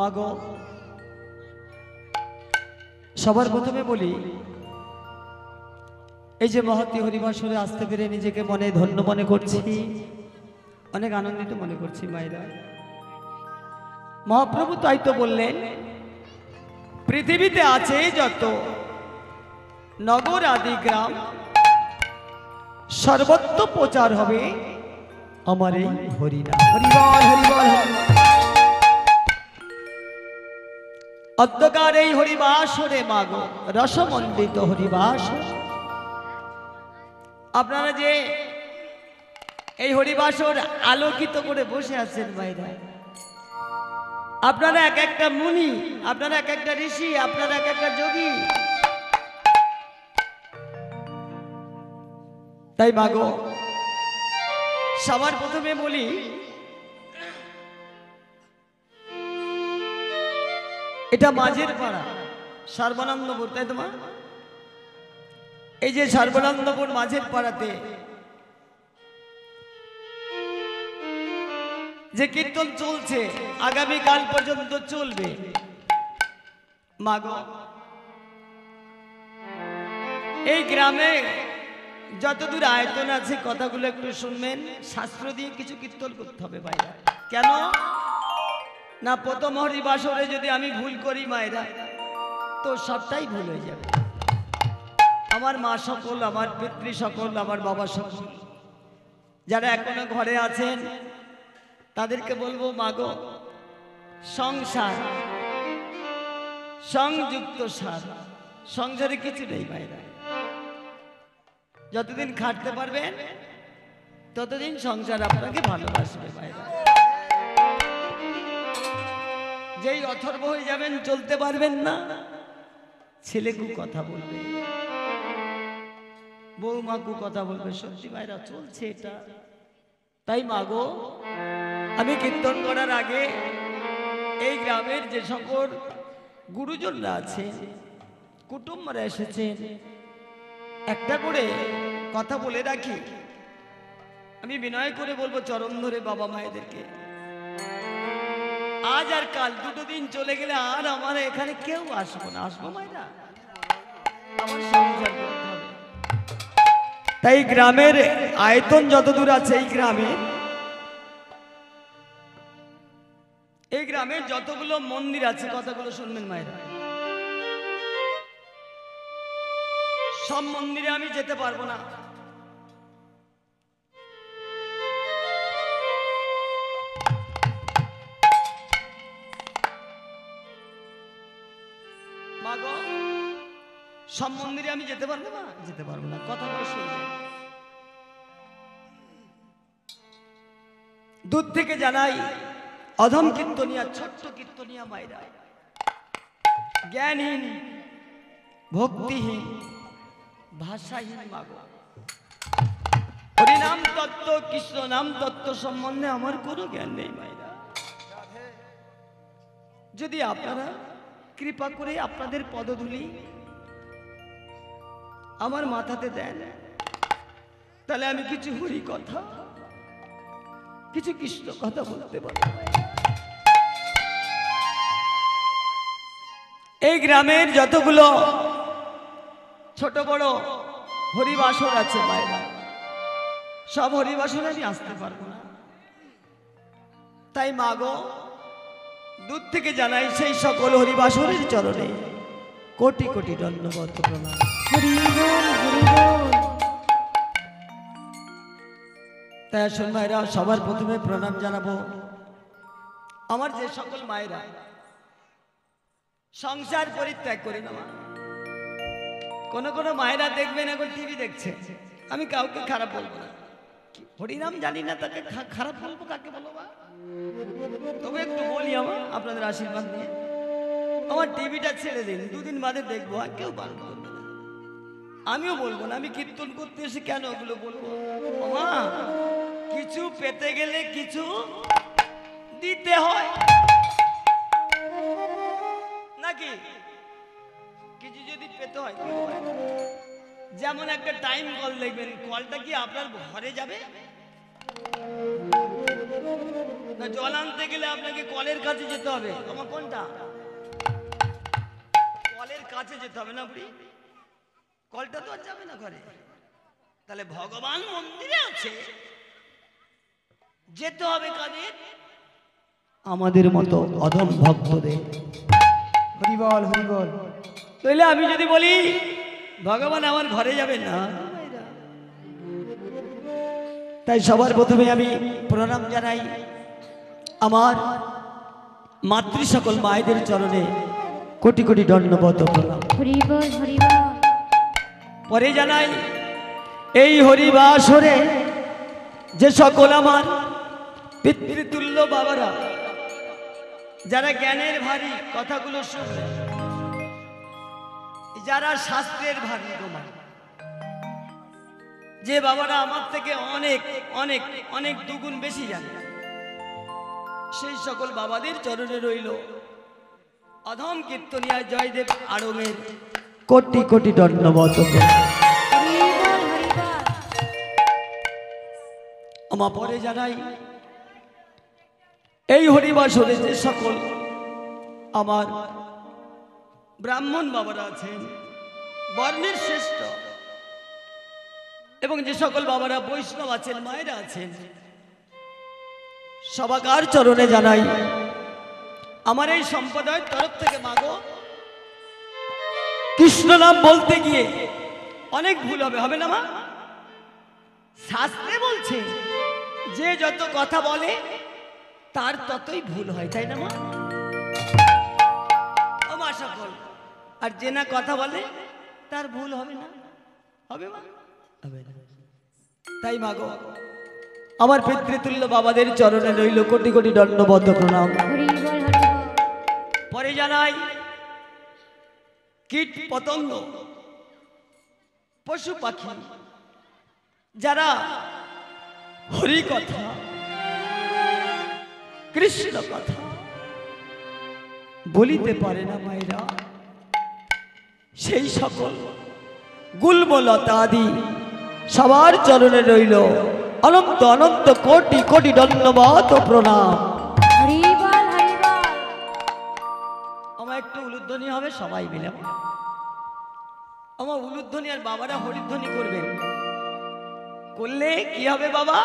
মাগো সবার প্রথমে বলি এই যে মহতী হরিবাসরে আসতে পেরে নিজেকে মনে ধন্য মনে করছি, অনেক আনন্দিত মনে করছি। মায়েরা, মহাপ্রভু তাই তো বললেন, পৃথিবীতে আছে যত নগর আদি গ্রাম সর্বত্র প্রচার হবে আমার এই হরিনাম। হরিবল হরিবল অধ্যকার এই হরিবাসরে মাগো রসমন্ডিত হরিবাস। আপনারা যে এই হরিবাসর আলোকিত করে বসে আছেন মায়েরা, আপনারা এক একটা মুনি, আপনারা এক একটা ঋষি, আপনারা এক একটা যোগী। তাই মাগো সবার প্রথমে বলি, এটা মাঝের পাড়া সর্বানন্দপুর, তাই তো মা? এই যে সর্বানন্দপুর মাঝের পাড়াতে যে কীর্তন চলছে, আগামী কাল পর্যন্ত চলবে। মাগো এই গ্রামে যতদূর আয়তন আছে কথাগুলো একটু শুনবেন, শাস্ত্র দিয়ে কিছু কীর্তন করতে হবে ভাইরা। কেন না, প্রথম হরিবাসরে যদি আমি ভুল করি মায়েরা, তো সবটাই ভুল হয়ে যাবে। আমার মা সকল, আমার পিতৃ সকল, আমার বাবা সকল যারা এখনো ঘরে আছেন তাদেরকে বলবো, মাগো সংসার সংযুক্ত সার, সংসারে কিছু নেই মায়েরা। যতদিন খাটতে পারবেন ততদিন সংসার আপনাকে ভালোবাসবে মায়েরা। যেই অথর্ব হয়ে যাবেন, চলতে পারবেন না, ছেলেকু কথা বলবে, বৌমাকু কথা বলবে। সত্যি মায়েরা চলছে এটা। তাই মাগো আমি কীর্তন করার আগে এই গ্রামের যে সকল গুরুজনরা আছে, কুটুম্বরা এসেছেন, একটা করে কথা বলে রাখি। আমি বিনয় করে বলবো চরণ ধরে বাবা মায়েদেরকে, আজ আর কাল দুটো দিন চলে গেলে আর আমার এখানে কেউ আসবো না। আসবো মায়েরা, আমার সংসার করতে হবে। তাই গ্রামের আয়তন যতদূর আছে, এই গ্রামের যতগুলো মন্দির আছে কথাগুলো শুনবেন মায়েরা। সব মন্দিরে আমি যেতে পারবো না, মাগো সব মন্দিরে আমি যেতে পারবো না, কথাগুলো শুনবেন। দূর থেকে জানাই, অধম কীর্তনিয়া, ছোট্ট কীর্তনিয়া মায়েরা, জ্ঞানহীন, ভক্তিহীন, ভাষাহীন মাগো, হরিনাম তত্ত্ব, কৃষ্ণ নাম তত্ত্ব সম্বন্ধে আমার কোনো জ্ঞান নেই মায়েরা। যদি আপনারা কৃপা করে আপনাদের পদধূলি আমার মাথাতে দেন, তাহলে আমি কিছু হরি কথা, কিছু কৃষ্ণ কথা বলতে পারবো। এই গ্রামের যতগুলো ছোট বড় হরিবাসর আছে মায়েরা, সব হরিবাসরে আমি আসতে পারবো না। তাই মাগো দূর থেকে জানাই, সেই সকল হরিবাসরের চরণে কোটি কোটি দণ্ডবত প্রণাম। তাই আসুন মায়েরা, সবার প্রথমে প্রণাম জানাবো আমার যে সকল মায়েরা সংসার পরিত্যাগ করে না। কোন মায়েরা দেখবেন এখন টিভি দেখছে, আমি কাউকে খারাপ বলবো না, হরিনাম জানি না তাকে খারাপ বলবো, কাকে বলবো? তবে একটু বলি আমার আপনাদের আশীর্বাদ নিয়ে, আমার টিভিটা ছেড়ে দিন, দুদিন বাদে দেখবো, আর কেউ বারণ করবে না, আমিও বলবো না। আমি কীর্তন করতে এসে কেন ওগুলো বলবো? মা, কিছু পেতে গেলে কিছু দিতে হয় নাকি? কিছু যদি পেতে হয়, যেমন একটা টাইম কল দেখবেন, কলটা কি আপনার ঘরে যাবে? না জল আনতে গেলে আপনাকে কলের কাছে যেতে হবে। তোমার কোনটা? কলের কাছে যেতে হবে না বুড়ি? কলটা তো আর যাবে না ঘরে। তাহলে ভগবান মন্দিরে আছে, যেতে হবে কাদের? আমাদের মতো অধম ভক্তদের। হরি বল হরি বল। তাহলে আমি যদি বলি ভগবান আমার ঘরে যাবে না, তাই সবার প্রথমে আমি প্রণাম জানাই আমার মাতৃ সকল মায়েদের চরণে কোটি কোটি দণ্ডবত প্রণাম। হরি বল হরি বল। পরে জানাই এই হরিবাসরে যে সকল আমার পিতৃতুল্য বাবারা, যারা জ্ঞানের ভারী কথাগুলো শুনবে, যারা শাস্ত্রের ভারী গোমা, যে বাবারা আমার থেকে অনেক অনেক অনেক দুগুণ বেশি জানে, সেই সকল বাবাদের চরণে রইল অধম কীর্তনিয়া জয়দেব আড়ঙের কোটি কোটি দণ্ডবত। হরি বল হরি বল। আমার পরে জানাই এই হরিবাসরে যে সকল আমার ব্রাহ্মণ বাবারা আছেন, বর্ণের শ্রেষ্ঠ, এবং যে সকল বাবারা বৈষ্ণব আছেন, মায়েরা আছেন, সবাকার চরণে জানাই আমার এই সম্প্রদায়ের তরফ থেকে মাগো, কৃষ্ণ নাম বলতে গিয়ে অনেক ভুল হবে, হবে না মা? শাস্ত্রে বলছে যে যত কথা বলে তার ততই ভুল হয়, তাই না মা? ও মা সকল, আর যে না কথা বলে তার ভুল হবে না, হবে মা? হবে না। তাই মাগো, আমার পিতৃতুল্য বাবাদের চরণে রইল কোটি কোটি দণ্ডবদ্ধ প্রণাম। হরি বল হরি বল। পরে জানাই কীট পতঙ্গ, পশু পাখি, যারা হরি কথা, কৃষ্ণ কথা বলিতে পারে না মায়েরা, সেই সকল গুল্মলতা আদি সবার চরণে রইল অনন্ত অনন্ত কোটি কোটি দণ্ডবত প্রণাম। হরি বল হরি বল। আমার একটু উলুধ্বনি হবে সবাই মিলে, আমার উলুধ্বনি আর বাবারা হরিধ্বনি করবেন, করলে কি হবে বাবা?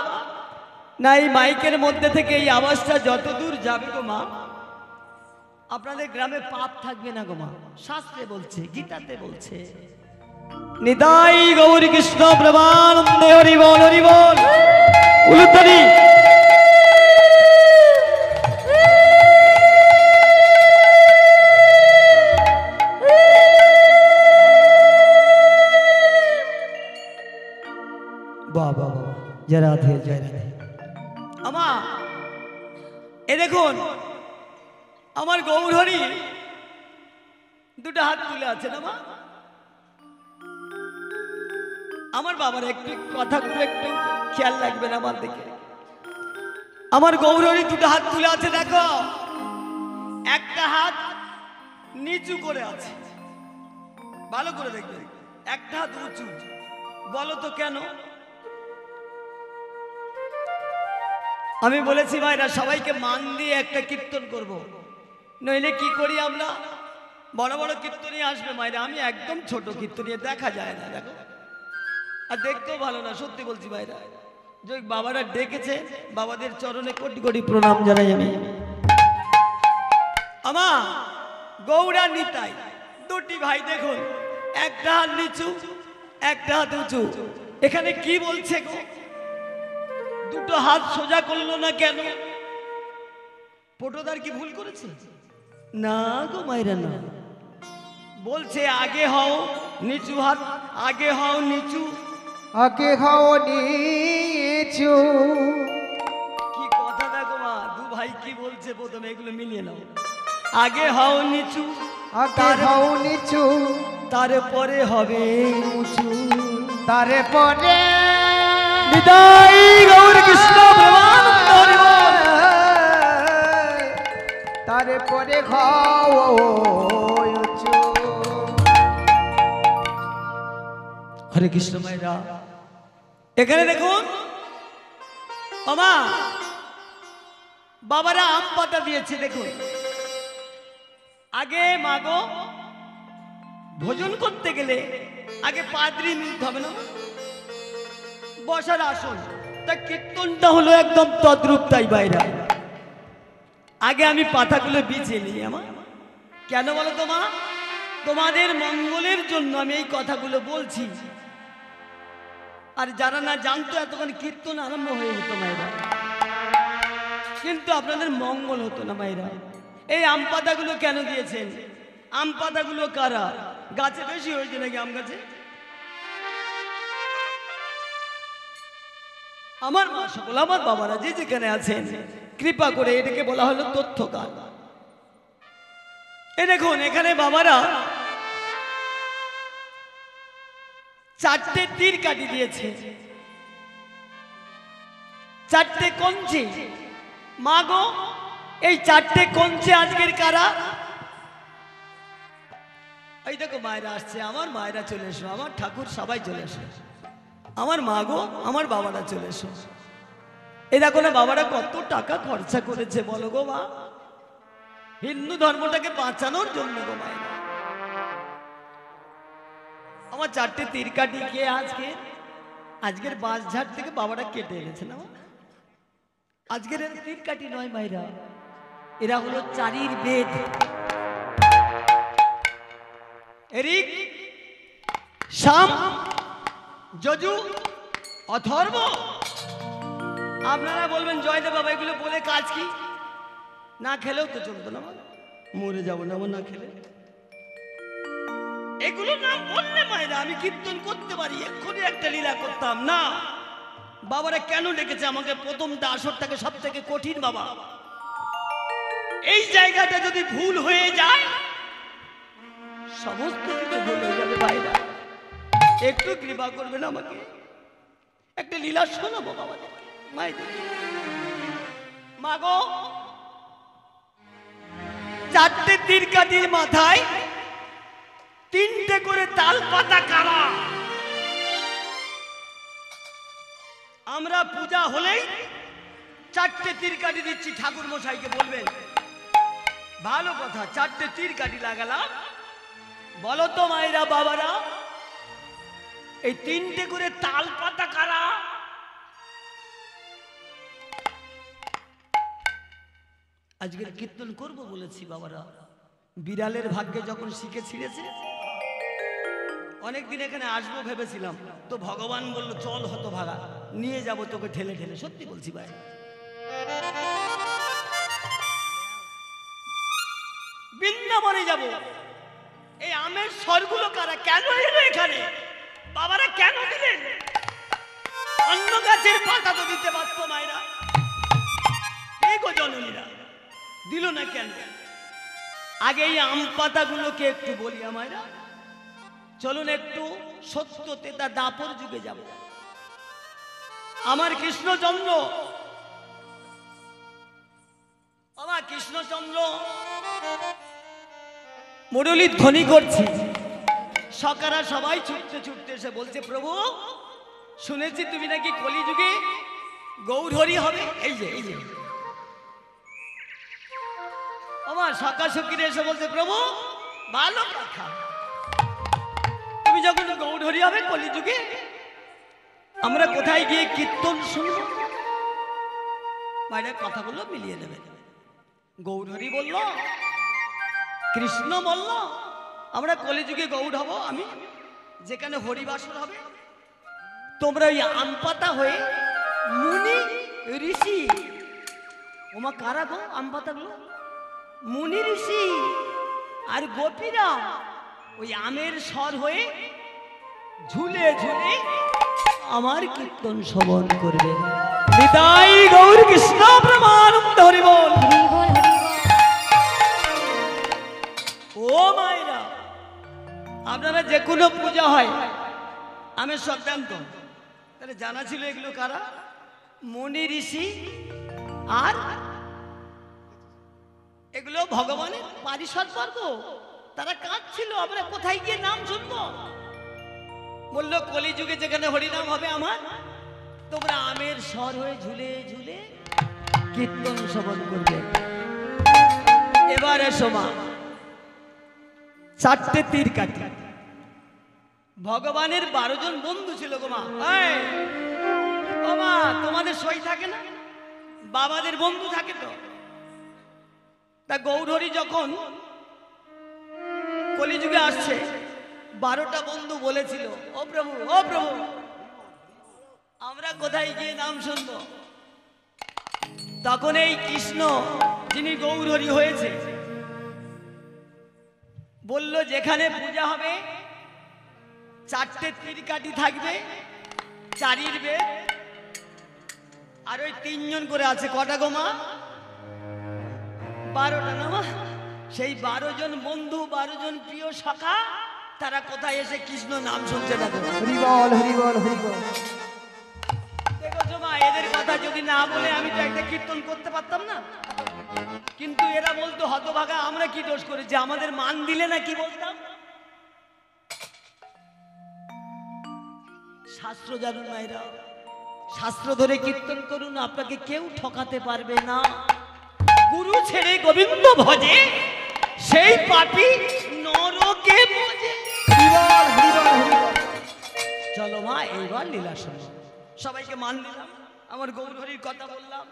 না এই মাইকের মধ্যে থেকে এই আওয়াজটা যত দূর যাবে গো মা, আপনাদের গ্রামে পাপ থাকবে না গো মা। শাস্ত্রে বলছে, গীতাতে বলছে, নিতাই গৌরী কৃষ্ণ প্রেমানন্দে হরি বল হরি বল। উলুধ্বনি। বাবা বাবা, জয় রাধে জয় রাধে। আমা এ দেখুন, আমার গৌরহরি দুটো হাত তুলে আছে না মা? আমার বাবার একটু কথাগুলো একটু খেয়াল রাখবেন আমার দিকে। আমার গৌরহরি দুটো হাত তুলে আছে, দেখো একটা হাত নিচু করে আছে, ভালো করে দেখবেন, একটা হাত উঁচু। বলো তো কেন? আমি বলেছি ভাইরা সবাইকে মান দিয়ে একটা কীর্তন করব, নইলে কি করি আমরা? বড় বড় কীর্তনী আসবে মায়েরা, আমি একদম ছোট কীর্তনী, দেখা যায় না, দেখো, আর দেখতেও ভালো না, সত্যি বলছি ভাইরা। যে বাবারা ডেকেছে, বাবাদের চরণে কোটি কোটি প্রণাম জানাই আমি। আমা গৌরা নিতাই দুটি ভাই দেখুন, একটা হাত নিচু একটা হাত উঁচু। এখানে কি বলছে গো? দুটো হাত সোজা করলো না কেন? পটোদার কি ভুল করেছে? না গো মায়েরা, না, বলছে আগে হও নিচু হাত, আগে হও নিচু, আগে হও নিচু। কি কথা দেখো মা, দু ভাই কি বলছে প্রথমে, এগুলো মিলিয়ে নাও। আগে হও নিচু, আগে হও নিচু, তারপরে হবে উঁচু, তারপরে নিতাই গৌর কৃষ্ণ প্রেমানন্দ হরি বল। তারপরে হও উঁচু। হরে কৃষ্ণ মায়েরা, এখানে দেখুন আমা বাবারা আম পাতা দিয়েছে দেখুন। আগে মাগো ভোজন করতে গেলে আগে পাদ্রি নিতে হবে না, বসার আসন। তা কীর্তনটা হলো একদম তদ্রূপ তাই বাইরে। আগে আমি পাতাগুলো বিছিয়ে নিই আমার। কেন বলো তো মা? তোমাদের মঙ্গলের জন্য আমি এই কথাগুলো বলছি। আর যারা না জানতো এতক্ষণ কীর্তন আরম্ভ হয়ে যেত মায়েরা, কিন্তু আপনাদের মঙ্গল হতো না মায়েরা। এই আম পাতাগুলো কেন দিয়েছেন? আম পাতাগুলো কারা? গাছে বেশি হয়েছে নাকি আম গাছে? আমার মা সকল, আমার বাবারা যে যেখানে আছেন, কৃপা করে এটাকে বলা হলো তথ্যকাল। এ দেখুন এখানে বাবারা 4টে তীর কাটি দিয়েছে, 4টে কঞ্চি। মা গো এই 4টে কঞ্চি আজকের কারা? এই দেখো মায়েরা আসছে, আমার মায়েরা চলে এসো, আমার ঠাকুর সবাই চলে এসো, আমার মা গো আমার বাবারা চলে এসো। এই দেখো না বাবারা কত টাকা খরচা করেছে বলো গো মা, হিন্দু ধর্মটাকে বাঁচানোর জন্য গো মায়েরা। আমার 4টে তীর কাটি কে আজকের বাঁশঝাড় থেকে বাবারা কেটে এনেছে না। আজকের তীর কাটি নয় মায়েরা, এরা হলো 4 বেদ, ঋক, সাম, যজু, অথর্ব। আপনারা বলবেন জয়দেব বাবা এগুলো বলে কাজ কি? না খেলেও তো চলতো না, মরে যাবো না না খেলে। এগুলো না বললে মায়েরা আমি কীর্তন করতে পারি, এক্ষুনি একটা লীলা করতাম না। বাবারা কেন ডেকেছে আমাকে? প্রথমটা আসরটাকে সব থেকে কঠিন বাবা। এই জায়গাটা যদি ভুল হয়ে যায় সমস্ত কিছু ভুল হয়ে যাবে ভাইরা। একটু কৃপা করবেন আমাকে, একটা লীলা শোনাবো বাবাদের মায়েদের। মা গো 4টে তীর কাঠির মাথায় 3টে করে তাল পাতা কারা? আমরা পূজা হলেই 4টে তীর কাঠি দিচ্ছি, ঠাকুর মশাইকে বলবেন। ভালো কথা, 4টে তীর কাঠি লাগালাম। বলো তো মায়েরা বাবারা এই 3টে করে তাল পাতা কারা? আজকের কীর্তন করব বলেছি বাবারা, বিড়ালের ভাগ্যে যখন শিখে ছিঁড়েছে। অনেকদিন এখানে আসবো ভেবেছিলাম, তো ভগবান বলল চল হতভাগা, নিয়ে যাব তোকে ঠেলে ঠেলে। সত্যি বলছি ভাই, বৃন্দাবনে যাব। এই আমের স্বরগুলো কারা? কেন এলো এখানে? বাবারা কেন দিলেন? অন্য গাছের পাতা তো দিতে পারতো মায়েরা, এই গো জননীরা দিল না কেন? আগে এই আম পাতাগুলোকে একটু বলি আমায়রা। চলুন একটু সত্য তেতা দাপর যুগে যাব। আমার কৃষ্ণচন্দ্র, আমার কৃষ্ণচন্দ্র মুরলী ধ্বনি করছি। সকারা সবাই ছুটতে ছুটতে এসে বলছে প্রভু শুনেছি তুমি নাকি কলিযুগে গৌরহরি হবে। এই যে আমার সকা সকিরে এসে বলছে প্রভু ভালো কথা, তুমি যখন গৌরহরি হবে কলিযুগে, আমরা কোথায় গিয়ে কীর্তন শুনব? বাইরের কথাগুলো মিলিয়ে দেবে। গৌরহরি বলল, কৃষ্ণ বলল আমরা কলিযুগে গৌর হব, আমি যেখানে হরিবাসর হবে। তোমরা ওই আম পাতা হয়ে মুনি ঋষি, ওমা কারা গো আম পাতাগুলো? মুনি ঋষি আর গোপীরা ওই আমের স্বর হয়ে ঝুলে ঝুলে আমার কীর্তন শ্রবণ করবে। নিতাই গৌর কৃষ্ণ প্রেমানন্দ হরি বল। ও মায়েরা, আপনারা যে কোনো পূজা হয় আমের সংক্রান্ত, তাহলে জানা ছিল এগুলো কারা? মুনি ঋষি আর এগুলো ভগবানের পারিষদ বর্গ। তারা কাঁদছিল আমরা কোথায় গিয়ে নাম শুনবো। বললো কলিযুগে যেখানে হরিনাম হবে আমার, তোমরা আমের স্বর হয়ে ঝুলে ঝুলে কীর্তন শ্রবণ করবে। এবারে সমা 4টে তীর কাটি। ভগবানের 12 জন বন্ধু ছিল গো মা। এই, ও মা, তোমাদের সই থাকে না? বাবাদের বন্ধু থাকে তো। তা গৌরহরি যখন কলিযুগে আসছে, 12টা বন্ধু বলেছিল, ও প্রভু, ও প্রভু, আমরা কোথায় গিয়ে নাম শুনবো? তখন এই কৃষ্ণ, যিনি গৌরহরি হয়েছে, বলল যেখানে পূজা হবে 4টে তীরকাঠি থাকবে, চারির বেদ, আর ওই 3 জন করে আছে। কটা গো মা? 12টা না মা? সেই 12 জন বন্ধু, 12 জন প্রিয় সখা, তারা কোথায় এসে কৃষ্ণ নাম শুনছে দেখো। হরি বল, হরি বল, হরি বল। দেখো মা, এদের কথা যদি না বলে আমি তো একটা কীর্তন করতে পারতাম না। কিন্তু এরা বলতো, হতভাগা, আমরা কি দোষ করেছি? আমাদের মান দিলে না কি বলতাম? শাস্ত্র জানুন মায়েরা, শাস্ত্র ধরে কীর্তন করুন, আপনাকে কেউ ঠকাতে পারবে না। গুরু ছেড়ে গোবিন্দ ভজে, সেই পাপী নরকে ভজে। হরি বল, হরি বল, হরি বল। চলো মা, এইবার লীলা শোনো। সবাইকে মান দিলাম, আমার গৌরহরির কথা বললাম।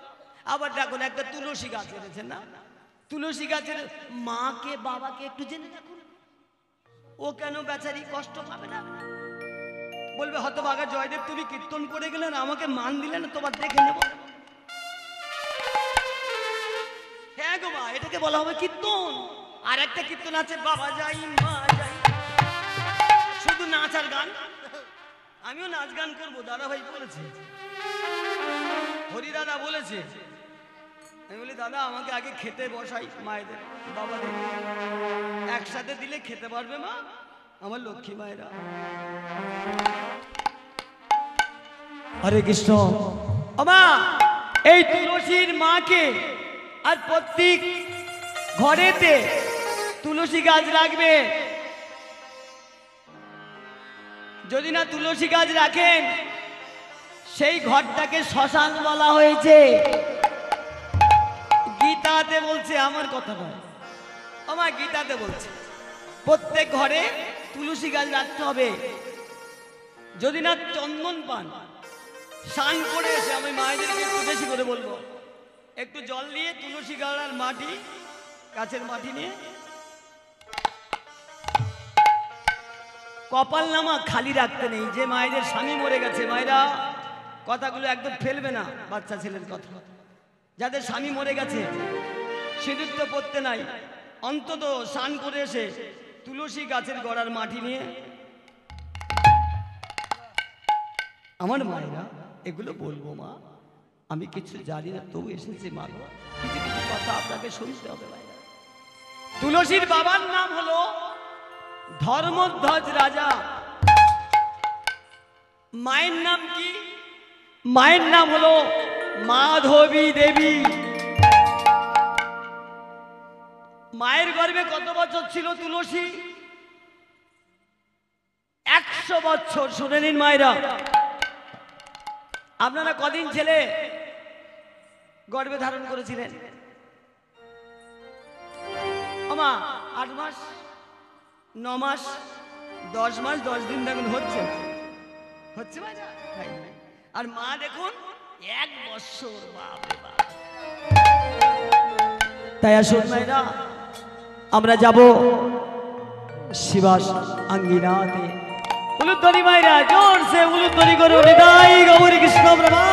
আবার দেখুন, একটা তুলসী গাছ এনেছে না? তুলসী গাছের মাকে বাবাকে একটু জেনে দেখুন, ও কেন বেচারি কষ্ট পাবে না? বলবে, হতভাগা জয়দেব, তুমি কীর্তন করে গেলেন, আমাকে মান দিলে না, তোমার দেখে নেব। হ্যাঁ গো মা, এটাকে বলা হবে কীর্তন। আর একটা কীর্তন আছে, বাবা যাই মা যাই, শুধু নাচ আর গান। আমিও নাচ গান করবো, দাদা ভাই বলেছে, হরি দাদা বলেছে। আমি বলি, দাদা আমাকে আগে খেতে বসাই মায়েদের, বাবাদের, একসাথে দিলে খেতে পারবে মা, আমার লক্ষ্মী মায়েরা। হরে কৃষ্ণ। আমা, এই তুলসীর মাকে আর প্রত্যেক ঘরেতে তুলসী গাছ রাখবে। যদি না তুলসী গাছ রাখেন, সেই ঘরটাকে শ্মশান বলা হয়েছে। গীতাতে বলছে, আমার কথা নয়, আমার গীতাতে বলছে প্রত্যেক ঘরে তুলসী গাছ রাখতে হবে। যদি না চন্দন পান, স্নান করে এসে, আমি মায়েদেরকে একটু বেশি করে বলবো, একটু জল দিয়ে তুলসী গাছ আর মাটি, গাছের মাটি নিয়ে কপাল নামা খালি রাখতে নেই। যে মায়েদের স্বামী মরে গেছে, মায়েরা কথাগুলো একদম ফেলবে না, বাচ্চা ছেলের কথা। যাদের স্বামী মরে গেছে, সিঁদুর তো পড়তে নাই, অন্তত স্নান করে এসে তুলসী গাছের গোড়ার মাটি নিয়ে, আমার মায়েরা এগুলো বলবো মা, আমি কিছু জানি না, তবু এসেছি মা, কিছু কিছু কথা আপনাকে শুনতে হবে মায়েরা। তুলসীর বাবার নাম হলো ধর্মধ্বজ রাজা। মায়ের নাম কি? মায়ের নাম হলো মাধবী দেবী। মায়ের গর্ভে কত বছর ছিল তুলসী? 100 বছর। শুনে নিন মায়েরা, আপনারা কদিন ছেলে গর্ভে ধারণ করেছিলেন? আমা 8 মাস, 9 মাস, 10 মাস 10 দিন দেখুন হচ্ছে হচ্ছে মায়েরা। আর মা দেখুন 1 বছর। বাপরে বাপ। তাই আসুন মায়েরা, আমরা যাব শিবাস আঙ্গিনাতে। উলুধ্বনি মায়েরা, জোর সে উলুধ্বনি করুন। নিতাই গৌরী কৃষ্ণ ব্রহ্মা।